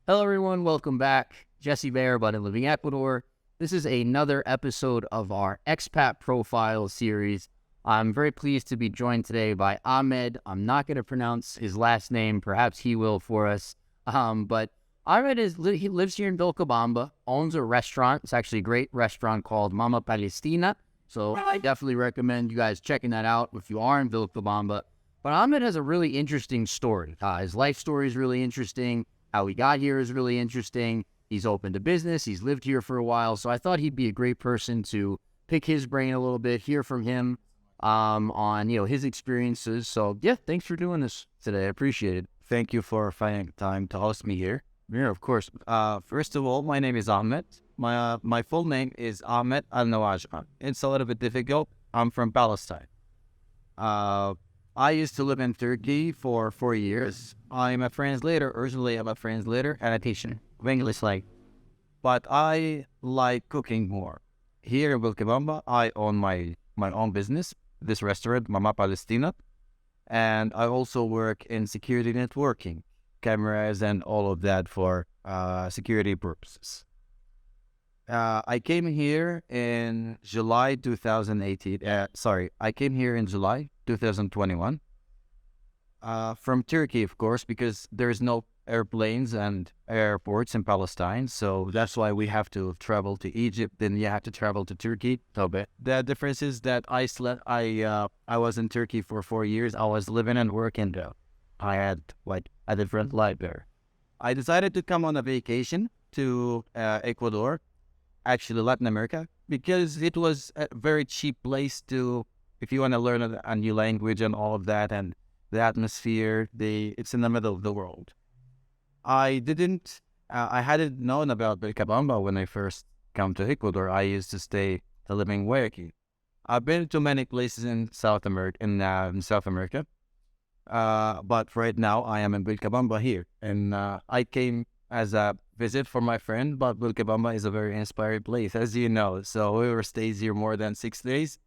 Hello, everyone. Welcome back. Jesse Baer, but in living Ecuador. This is another episode of our Expat Profile series. I'm very pleased to be joined today by Ahmed. I'm not going to pronounce his last name. Perhaps he will for us. But Ahmed he lives here in Vilcabamba, owns a restaurant. It's actually a great restaurant called Mama Palestina. So I definitely recommend you guys checking that out if you are in Vilcabamba. But Ahmed has a really interesting story. His life story is really interesting. How he got here is really interesting. He's opened a business. He's lived here for a while. So I thought he'd be a great person to pick his brain a little bit, hear from him on his experiences. So yeah, thanks for doing this today. I appreciate it. Thank you for finding time to host me here. Yeah, of course. First of all, my name is Ahmed. My full name is Ahmed Al-Loja. It's a little bit difficult. I'm from Palestine. I used to live in Turkey for 4 years. I'm a translator. Originally, I'm a translator and a teacher of English but I like cooking more. Here in Vilcabamba, I own my own business, this restaurant, Mama Palestina, and I also work in security networking, cameras and all of that for security purposes. I came here in July 2018. I came here in July 2021 from Turkey, of course, because there's no airplanes and airports in Palestine. So that's why we have to travel to Egypt. Then you have to travel to Turkey. Okay. The difference is that I was in Turkey for 4 years. I was living and working there. I had a different life there. I decided to come on a vacation to Ecuador, actually Latin America, because it was a very cheap place if you want to learn a new language and all of that, and the atmosphere, it's in the middle of the world. I hadn't known about Vilcabamba when I first come to Ecuador. I used to live in Guayaquil. I've been to many places in South America, but right now I am in Vilcabamba here, and I came as a visit for my friend, but Vilcabamba is a very inspiring place, as you know. So whoever stays here more than 6 days,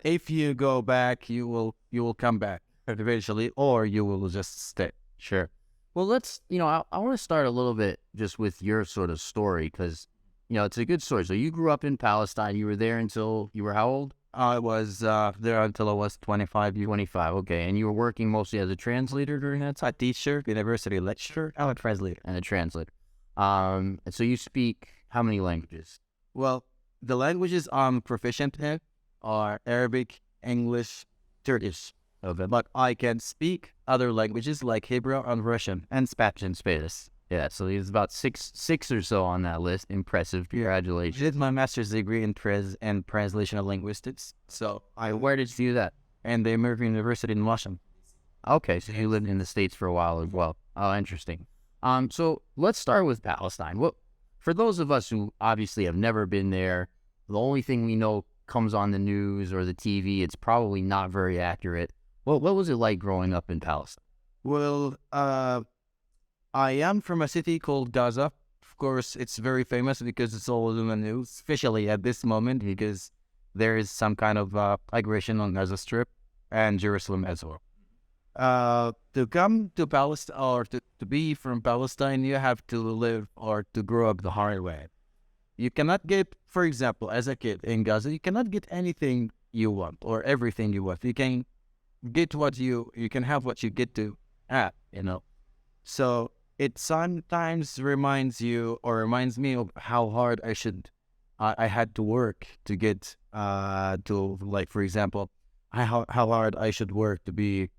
if you go back, you will come back eventually, or you will just stay. Sure. Well, I want to start a little bit just with your sort of story, because, it's a good story. So you grew up in Palestine. You were there until you were how old? I was there until I was 25. 25, okay. And you were working mostly as a translator during that time? A teacher, university lecturer, and a translator. And a translator. And so you speak how many languages? Well, the languages I'm proficient in are Arabic, English, Turkish. Okay. But I can speak other languages like Hebrew and Russian and Spanish. And Spanish. Yeah, so he's about six or so on that list. Impressive. Congratulations. I did my master's degree in translational linguistics. So where did you do that? In the American University in Washington. Okay, so you lived in the States for a while as well. Oh, interesting. So let's start with Palestine. For those of us who obviously have never been there, the only thing we know comes on the news or the TV. It's probably not very accurate. What was it like growing up in Palestine? Well, I am from a city called Gaza. Of course, it's very famous because it's always in the news, especially at this moment, because there is some kind of aggression on Gaza Strip and Jerusalem as well. To come to Palestine or to be from Palestine, you have to live or to grow up the hard way. You cannot get, for example, as a kid in Gaza, you cannot get anything you want or everything you want. You can get you can have what you get to have, So it sometimes reminds me of how hard I had to work to get for example, how hard I should work to be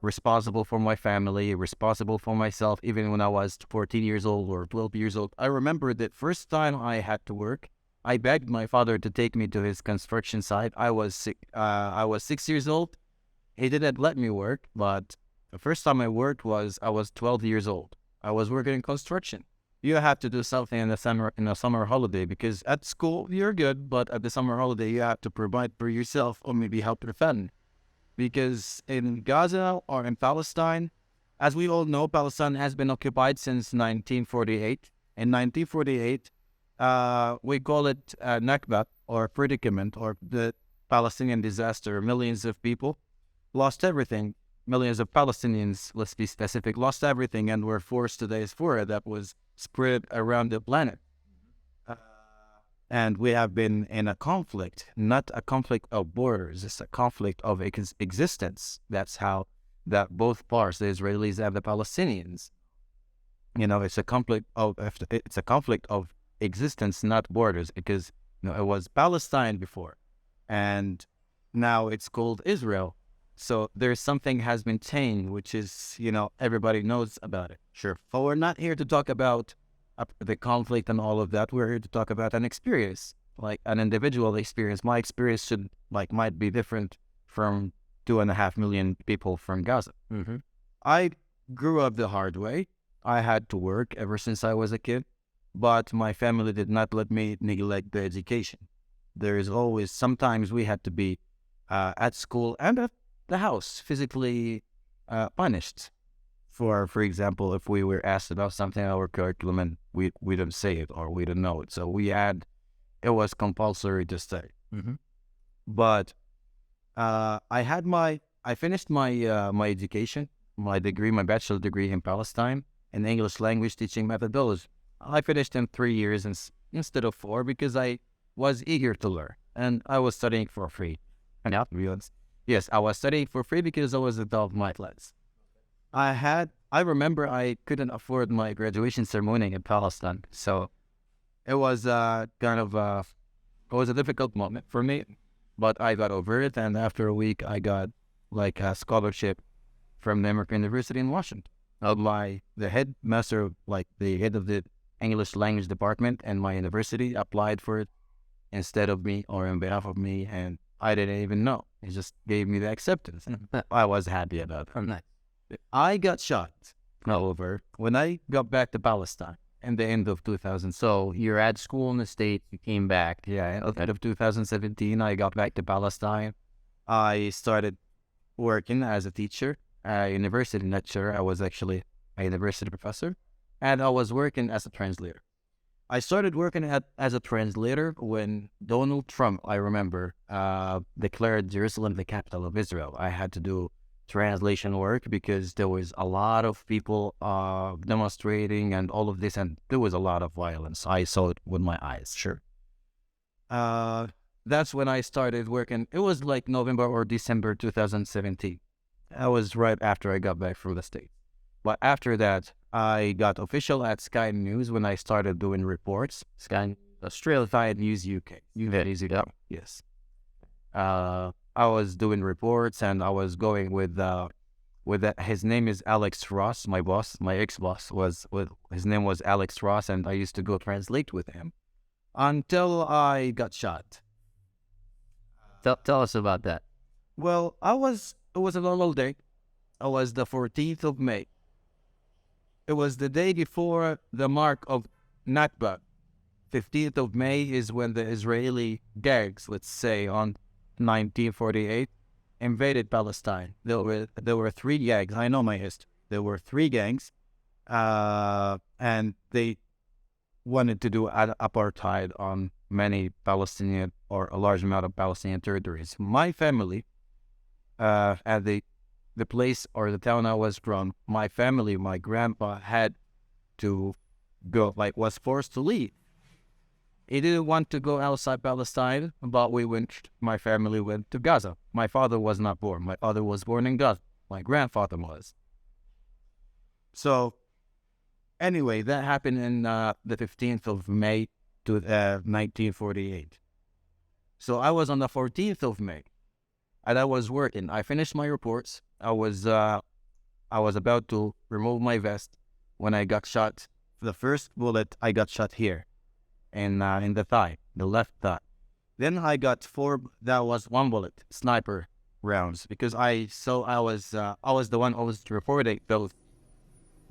responsible for my family, responsible for myself, even when I was 14 years old or 12 years old. I remember the first time I had to work, I begged my father to take me to his construction site. I was 6 years old. He didn't let me work, but the first time I worked I was 12 years old. I was working in construction. You have to do something in the summer holiday, because at school you're good, but at the summer holiday you have to provide for yourself or maybe help your family. Because in Gaza or in Palestine, as we all know, Palestine has been occupied since 1948. In 1948, we call it Nakba, or predicament, or the Palestinian disaster. Millions of people lost everything. millions of Palestinians, let's be specific, lost everything and were forced to diaspora that was spread around the planet. Uh, and we have been in a conflict, not a conflict of borders, it's a conflict of existence. That's how that both parts, the Israelis and the Palestinians, it's a conflict of existence, not borders, because it was Palestine before, and now it's called Israel. So there's something has been changed, which is, everybody knows about it. Sure. But we're not here to talk about the conflict and all of that. We're here to talk about an experience, like an individual experience. My experience might be different from 2.5 million people from Gaza. Mm-hmm. I grew up the hard way. I had to work ever since I was a kid, but my family did not let me neglect the education. There is always, sometimes we had to be at school and at the house, physically punished. For example, if we were asked about something in our curriculum and we didn't say it or we didn't know it, so it was compulsory to stay. Mm-hmm. But I finished my education, my degree, my bachelor degree in Palestine in English language teaching methodology. I finished in 3 years instead of 4 because I was eager to learn and I was studying for free. And to be honest, yes, I was studying for free because I was above my class. I remember I couldn't afford my graduation ceremony in Palestine, so it was it was a difficult moment for me, but I got over it, and after a week, I got a scholarship from the American University in Washington. The headmaster, the head of the English language department in my university, applied for it instead of me or on behalf of me, and I didn't even know. He just gave me the acceptance. I was happy about it. Nice. I got shot, however, when I got back to Palestine in the end of 2000. So you're at school in the States, you came back. Yeah, at the end of 2017, I got back to Palestine. I started working as a teacher, a university lecturer. I was actually a university professor, and I was working as a translator. I started working as a translator when Donald Trump, I remember, declared Jerusalem the capital of Israel. I had to do translation work because there was a lot of people demonstrating and all of this, and there was a lot of violence. I saw it with my eyes. Sure. That's when I started working. It was like November or December 2017. That was right after I got back from the States. But after that, I got official at Sky News when I started doing reports. Sky Australia. Sky News UK. News UK. Yes. I was doing reports and I was going with his name is Alex Ross, my boss, my ex-boss his name was Alex Ross, and I used to go translate with him until I got shot. Tell us about that. Well, it was a normal day. It was the 14th of May. It was the day before the mark of Nakba. 15th of May is when the Israeli gangs, let's say, on 1948, invaded Palestine. There were 3 gangs. I know my history. There were 3 gangs, and they wanted to do apartheid on many Palestinian or a large amount of Palestinian territories. My family, at the place or the town I was from, my family, my grandpa had to go, was forced to leave. He didn't want to go outside Palestine, but my family went to Gaza. My father was not born. My father was born in Gaza. My grandfather was. So, anyway, that happened in the 15th of May to 1948. So I was on the 14th of May, and I was working. I finished my reports. I was about to remove my vest when I got shot. The first bullet, I got shot here. In the thigh, the left thigh. Then I got 4. That was 1 bullet, sniper rounds, because I was the one who was reporting those.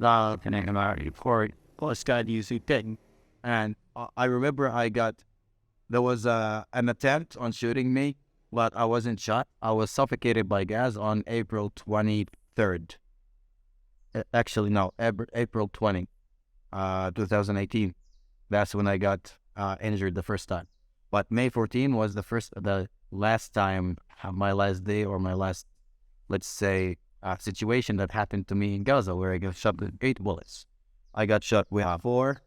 And I remember there was an attempt on shooting me, but I wasn't shot. I was suffocated by gas on April 23rd. Actually, no, April 20, 2018. That's when I got injured the first time. But May 14 was the last time, my last day or my last, let's say, situation that happened to me in Gaza, where I got shot with 8 bullets. I got shot with 4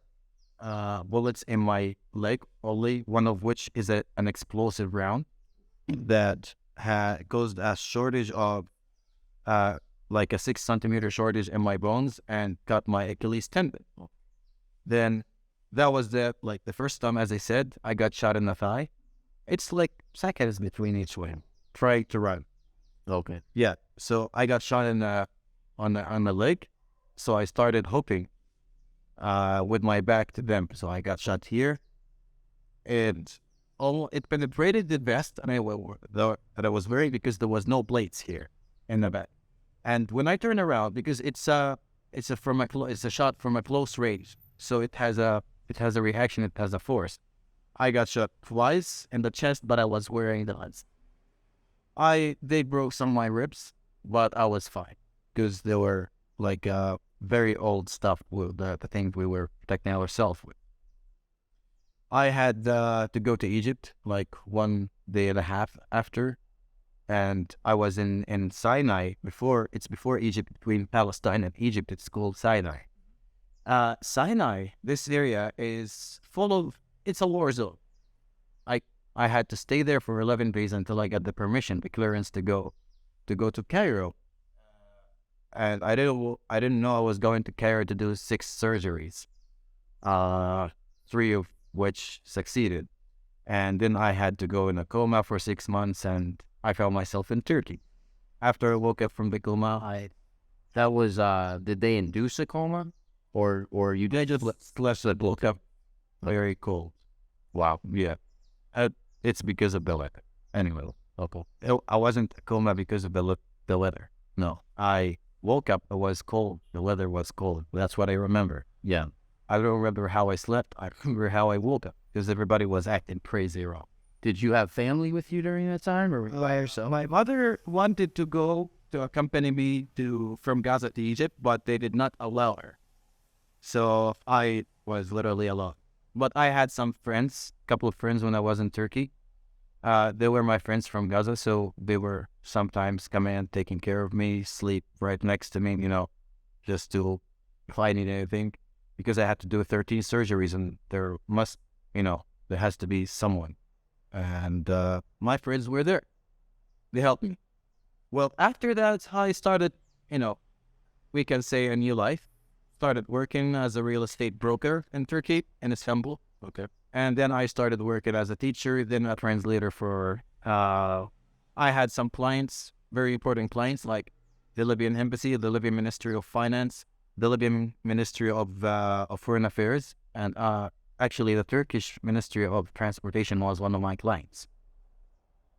bullets in my leg, only one of which is an explosive round that caused a shortage of like a 6 centimeter shortage in my bones and cut my Achilles tendon. Then that was the first time, as I said, I got shot in the thigh. It's like seconds between each one. Trying to run. Okay. Yeah. So I got shot in on the leg. So I started hoping with my back to them. So I got shot here, and it penetrated the vest, and I was worried because there was no blades here in the back. And when I turn around, because it's a shot from a close range, so it has a reaction, it has a force. I got shot twice in the chest, but I was wearing the lens. They broke some of my ribs, but I was fine because they were like very old stuff with the things we were protecting ourselves with. I had to go to Egypt like 1.5 days after, and I was in Sinai before. It's before Egypt, between Palestine and Egypt. It's called Sinai. Sinai, this area is it's a war zone. I had to stay there for 11 days until I got the permission, the clearance to go to Cairo. And I didn't know I was going to Cairo to do 6 surgeries, 3 of which succeeded. And then I had to go in a coma for 6 months, and I found myself in Turkey. After I woke up from the coma, did they induce a coma? Or you I just woke up very cold. Wow. Yeah. It's because of the weather. Anyway, okay. I wasn't a coma because of the weather. No. I woke up, it was cold. The weather was cold. That's what I remember. Yeah. I don't remember how I slept. I remember how I woke up because everybody was acting crazy wrong. Did you have family with you during that time, or by yourself? My mother wanted to accompany me from Gaza to Egypt, but they did not allow her. So I was literally alone. But I had some friends, a couple of friends when I was in Turkey. They were my friends from Gaza, so they were sometimes coming and taking care of me, sleep right next to me, just to if I need anything. Because I had to do 13 surgeries, and there has to be someone. And my friends were there. They helped me. Well, after that, I started, we can say a new life. Started working as a real estate broker in Turkey, in Istanbul. Okay. And then I started working as a teacher, then a translator for, I had some clients, very important clients, like the Libyan Embassy, the Libyan Ministry of Finance, the Libyan Ministry of Foreign Affairs, and actually the Turkish Ministry of Transportation was one of my clients.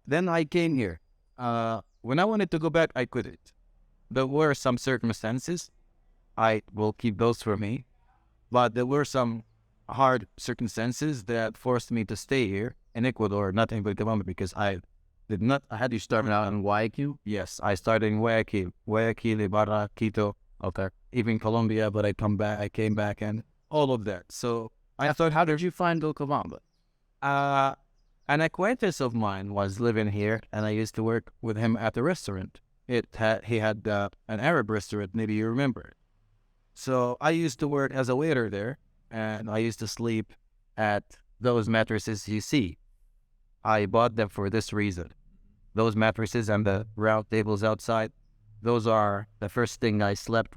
Then I came here. When I wanted to go back, I couldn't. There were some circumstances. I will keep those for me. But there were some hard circumstances that forced me to stay here in Ecuador, not in Vilcabamba, because I had to start out in Guayaquil? Yes, I started in Guayaquil, Ibarra, Quito, okay, even Colombia, but I came back and all of that. So I thought, how did you find Vilcabamba? An acquaintance of mine was living here, and I used to work with him at the restaurant. He had an Arab restaurant, maybe you remember. So I used to work as a waiter there, and I used to sleep at those mattresses you see. I bought them for this reason. Those mattresses and the round tables outside, those are the first thing I slept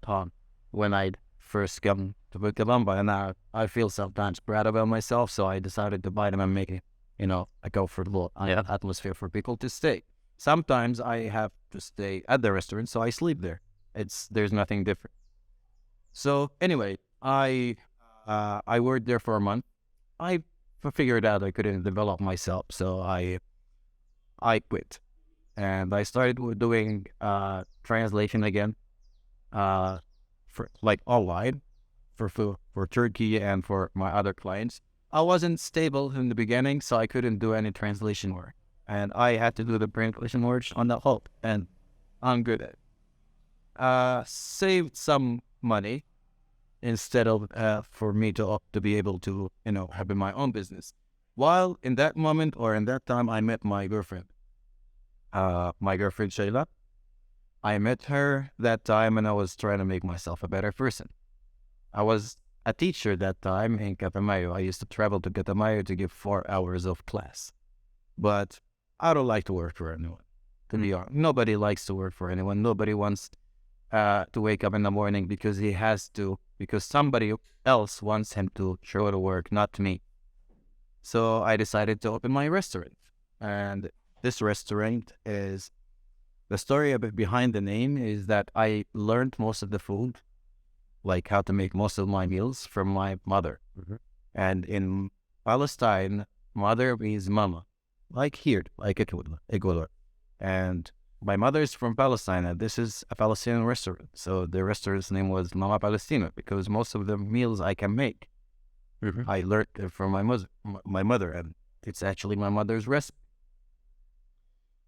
on when I'd first come to Vilcabamba, and I feel sometimes proud about myself, so I decided to buy them and make it, a comfortable atmosphere for people to stay. Sometimes I have to stay at the restaurant, so I sleep there. There's nothing different. So anyway, I worked there for a month. I figured out I couldn't develop myself, so I quit, and I started doing translation again, for like online, for Turkey and for my other clients. I wasn't stable in the beginning, so I couldn't do any translation work, and I had to do the translation work on the whole, and I'm good at it. Saved some money instead of for me to be able to have my own business. While in that moment or in that time, I met my girlfriend. My girlfriend Shayla. I met her that time and I was trying to make myself a better person. I was a teacher that time in Catamayo. I used to travel to Catamayo to give 4 hours of class. But I don't like to work for anyone, to be honest. Nobody likes to work for anyone. Nobody wants to wake up in the morning because he has to, because somebody else wants him to show to work, not me. So I decided to open my restaurant. And this restaurant is, the story a bit behind the name is that I learned most of the food, like how to make most of my meals from my mother. And in Palestine, mother means mama, like here, like Ecuador. And my mother is from Palestine, and this is a Palestinian restaurant. So the restaurant's name was Mama Palestina because most of the meals I can make, I learned it from my mother, and it's actually my mother's recipe.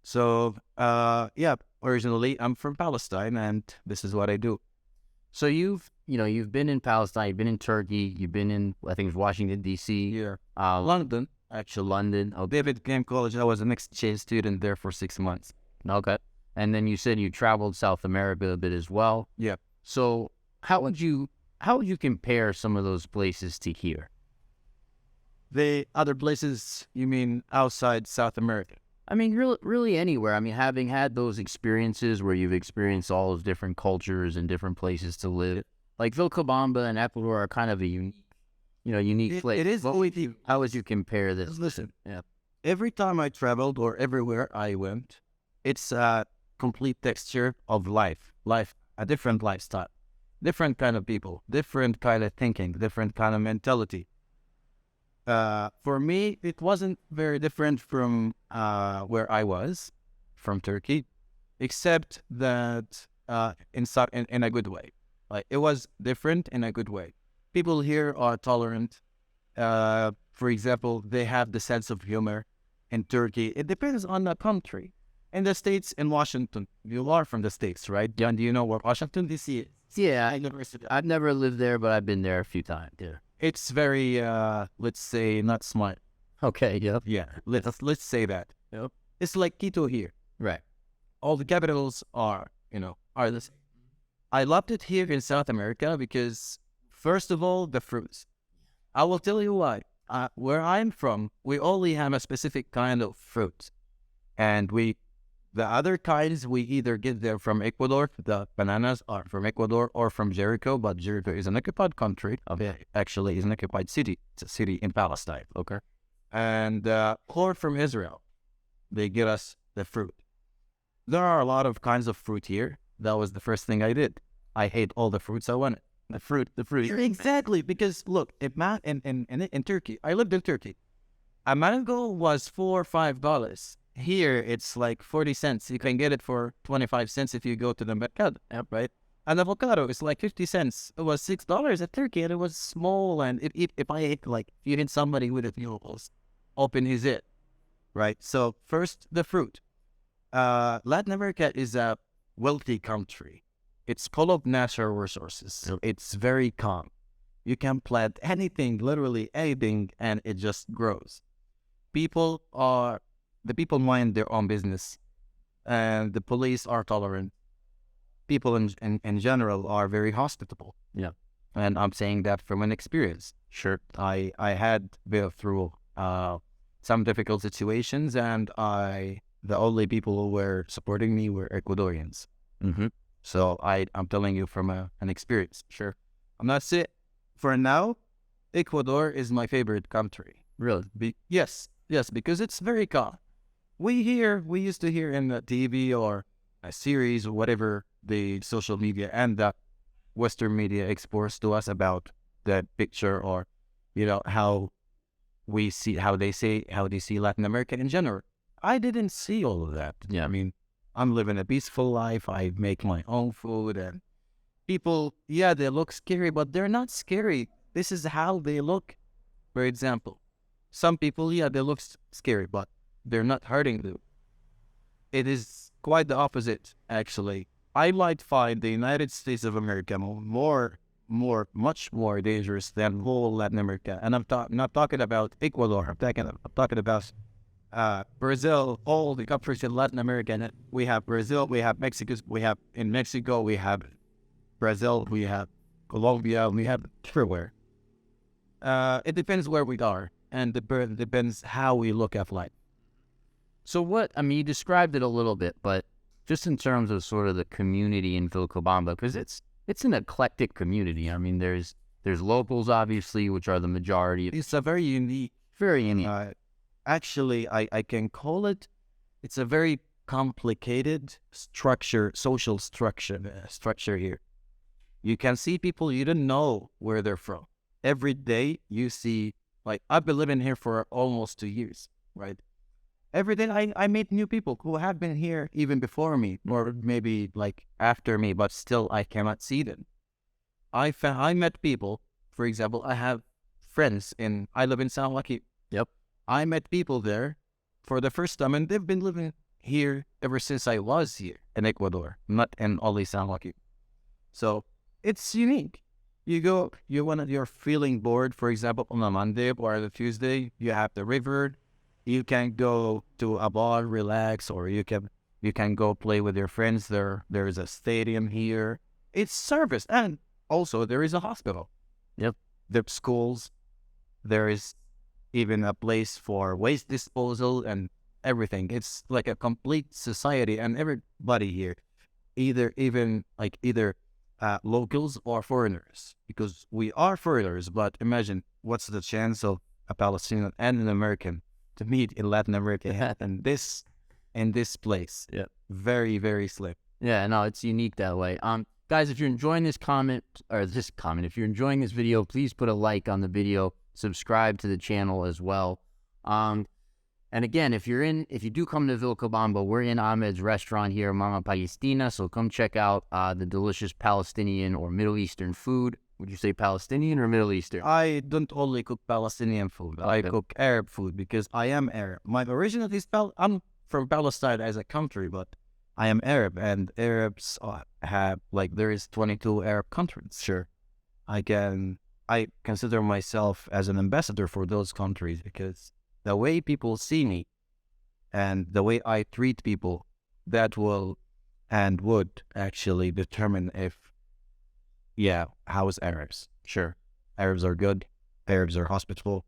So, yeah, originally I'm from Palestine, and this is what I do. So you've been in Palestine, you've been in Turkey, you've been in, I think it was Washington, D.C. Yeah. London, actually London. Oh, David Game College, I was an exchange student there for 6 months. okay. And then you said you traveled South America a bit as well. Yeah. So how would you compare some of those places to here? The other places, you mean outside South America? I mean, really anywhere. I mean, having had those experiences where you've experienced all those different cultures and different places to live, like Vilcabamba and Ecuador are kind of a unique place. It is. How would you compare this? Listen, Yeah. every time I traveled or everywhere I went, it's a complete texture of life, a different lifestyle, different kind of people, different kind of thinking, different kind of mentality. For me, it wasn't very different from where I was, from Turkey, except that in a good way. Like it was different in a good way. People here are tolerant. For example, they have the sense of humor. In Turkey, it depends on the country. In the States, in Washington, you are from the States, right? Do you know where Washington, D.C. is? Yeah, I've never lived there, but I've been there a few times. Yeah. It's very, let's say, not smart. Okay. Yep. Yeah, let's say that. Yep. It's like Quito here. Right. All the capitals are the same. I loved it here in South America because, first of all, the fruits. I will tell you why. Where I'm from, we only have a specific kind of fruit, and the other kinds we either get them from Ecuador. The bananas are from Ecuador or from Jericho, but Jericho is an occupied country. Actually, is an occupied city. It's a city in Palestine. Okay. And or from Israel. They get us the fruit. There are a lot of kinds of fruit here. That was the first thing I did. I ate all the fruits I wanted. The fruit. Exactly, because look, in Turkey, I lived in Turkey. A mango was $4 or $5. Here, it's like 40 cents. You can get it for 25 cents if you go to the mercado, right? An avocado is like 50 cents. It was $6 at Turkey, and it was small. And if I ate, like, if you hit somebody with it, you'll open his it, right? So first, the fruit. Latin America is a wealthy country. It's full of natural resources. Yep. It's very calm. You can plant anything, literally anything, and it just grows. The people mind their own business, and the police are tolerant. People in general are very hospitable. Yeah. And I'm saying that from an experience. Sure. I had been through some difficult situations, and the only people who were supporting me were Ecuadorians. Mm-hmm. So I'm telling you from an experience. Sure. I'm not saying for now, Ecuador is my favorite country. Really? Yes, because it's very calm. We used to hear in the TV or a series or whatever the social media and the Western media exports to us about that picture, or how they see Latin America in general. I didn't see all of that. Yeah. I mean, I'm living a peaceful life. I make my own food, and people, they look scary, but they're not scary. This is how they look. For example, some people, they look scary, but they're not hurting you. It is quite the opposite, actually. I might find the United States of America much more dangerous than whole Latin America. And I'm not talking about Ecuador. I'm talking about Brazil, all the countries in Latin America. We have Brazil, we have Mexico, in Mexico, we have Brazil, we have Colombia, we have everywhere. It depends where we are, and depends how we look at life. So what, I mean, you described it a little bit, but just in terms of sort of the community in Vilcabamba, because it's an eclectic community. I mean, there's locals, obviously, which are the majority. It's a very unique, Very unique. actually, I can call it, it's a very complicated social structure here. You can see people you don't know where they're from. Every day you see, like, I've been living here for almost 2 years, right? Every day I meet new people who have been here even before me, or maybe like after me, but still I cannot see them. I met people, for example, I have friends I live in San Joaquin. Yep. I met people there for the first time, and they've been living here ever since I was here in Ecuador, not in only San Joaquin. So it's unique. You're feeling bored, for example, on a Monday or a Tuesday, you have the river, you can go to a bar, relax, or you can go play with your friends. There is a stadium here. It's service, and also there is a hospital. Yep. There's schools. There is even a place for waste disposal and everything. It's like a complete society, and everybody here, either locals or foreigners, because we are foreigners. But imagine what's the chance of a Palestinian and an American to meet in Latin America and in this place. Yeah. Very, very slim. Yeah, no, it's unique that way. Guys, if you're enjoying if you're enjoying this video, please put a like on the video, subscribe to the channel as well. And again, if you do come to Vilcabamba, we're in Ahmed's restaurant here, Mama Palestina, so come check out the delicious Palestinian or Middle Eastern food. Would you say Palestinian or Middle Eastern? I don't only cook Palestinian food. Okay. I cook Arab food because I am Arab. My original is I'm from Palestine as a country, but I am Arab, and Arabs there is 22 Arab countries. Sure. I consider myself as an ambassador for those countries, because the way people see me and the way I treat people, that will and would actually determine how's Arabs. Sure. Arabs are good. Arabs are hospitable.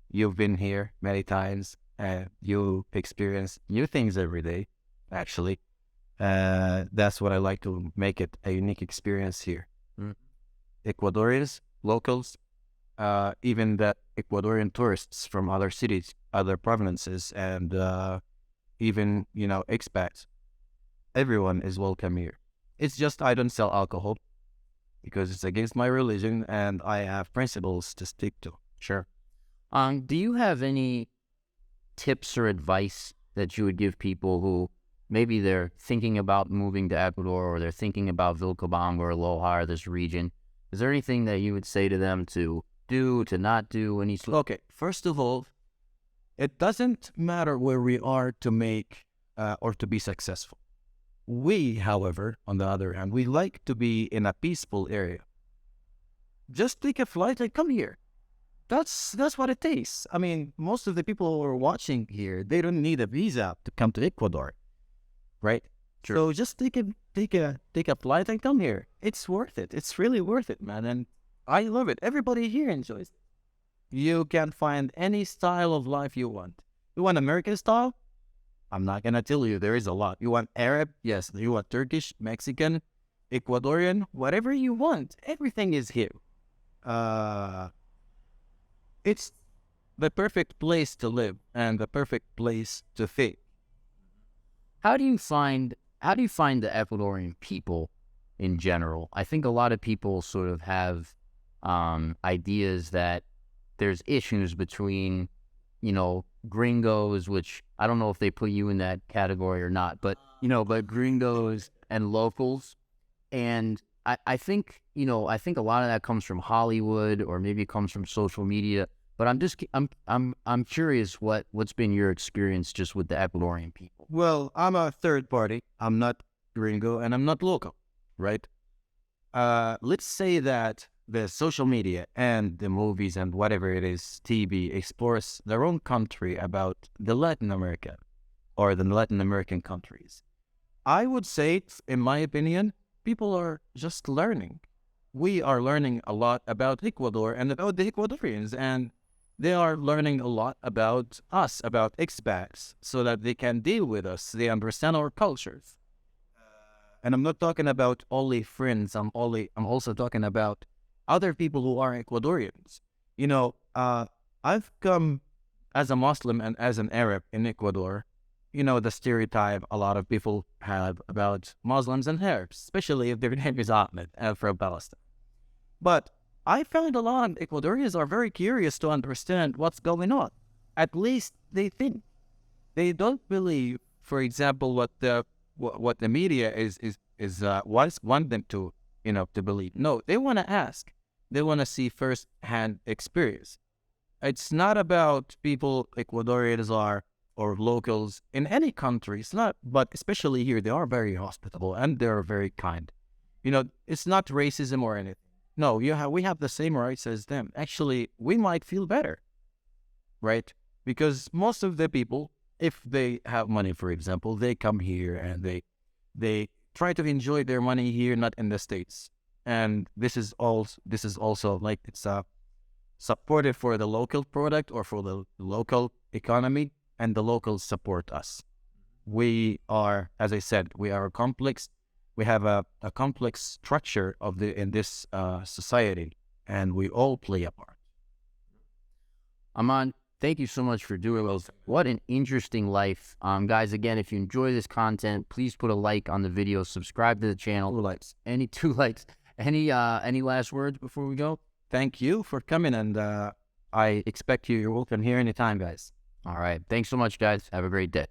You've been here many times, and you experience new things every day, actually. That's what I like to make it a unique experience here. Ecuadorians, locals, even the Ecuadorian tourists from other cities, other provinces, and even, expats. Everyone is welcome here. It's just I don't sell alcohol because it's against my religion, and I have principles to stick to. Sure. Do you have any tips or advice that you would give people who maybe they're thinking about moving to Ecuador, or they're thinking about Vilcabamba or Loja or this region? Is there anything that you would say to them to do, to not do? Okay, first of all, it doesn't matter where we are to make or to be successful. We, however, on the other hand, we like to be in a peaceful area. Just take a flight and come here. That's what it takes. I mean, most of the people who are watching here, they don't need a visa to come to Ecuador, right? Sure. So just take a flight and come here. It's worth it. It's really worth it, man. And I love it. Everybody here enjoys it. You can find any style of life you want. You want American style? I'm not gonna tell you. There is a lot. You want Arab? Yes. You want Turkish, Mexican, Ecuadorian, whatever you want. Everything is here. It's the perfect place to live and the perfect place to think. How do you find the Ecuadorian people in general? I think a lot of people sort of have ideas that there's issues between, gringos, which I don't know if they put you in that category or not, but gringos and locals. And I think a lot of that comes from Hollywood, or maybe it comes from social media. But I'm curious what's been your experience just with the Ecuadorian people. Well, I'm a third party. I'm not gringo and I'm not local, right? Let's say that the social media and the movies and whatever it is, TV explores their own country about the Latin America or the Latin American countries. I would say, in my opinion, people are just learning. We are learning a lot about Ecuador and about the Ecuadorians, and they are learning a lot about us, about expats, so that they can deal with us. They understand our cultures. And I'm not talking about only friends. I'm also talking about other people who are Ecuadorians. You know, I've come as a Muslim and as an Arab in Ecuador. You know, the stereotype a lot of people have about Muslims and Arabs, especially if their name is Ahmed from Palestine. But I found a lot of Ecuadorians are very curious to understand what's going on. At least they think. They don't believe, for example, what the media want them to, to believe. No, they want to ask. They want to see first-hand experience. It's not about people Ecuadorians are or locals in any country. It's not, but especially here, they are very hospitable and they're very kind. It's not racism or anything. No, we have the same rights as them. Actually, we might feel better, right? Because most of the people, if they have money, for example, they come here and they try to enjoy their money here, not in the States. And this is also like it's supportive for the local product or for the local economy, and the locals support us. We are, as I said, we are complex. We have a complex structure in this society, and we all play a part. Ahmed, thank you so much for doing this. What an interesting life. Guys, again, if you enjoy this content, please put a like on the video, subscribe to the channel. 2 likes. Any 2 likes. Any last words before we go? Thank you for coming, and I expect you're welcome here anytime, guys. All right. Thanks so much, guys. Have a great day.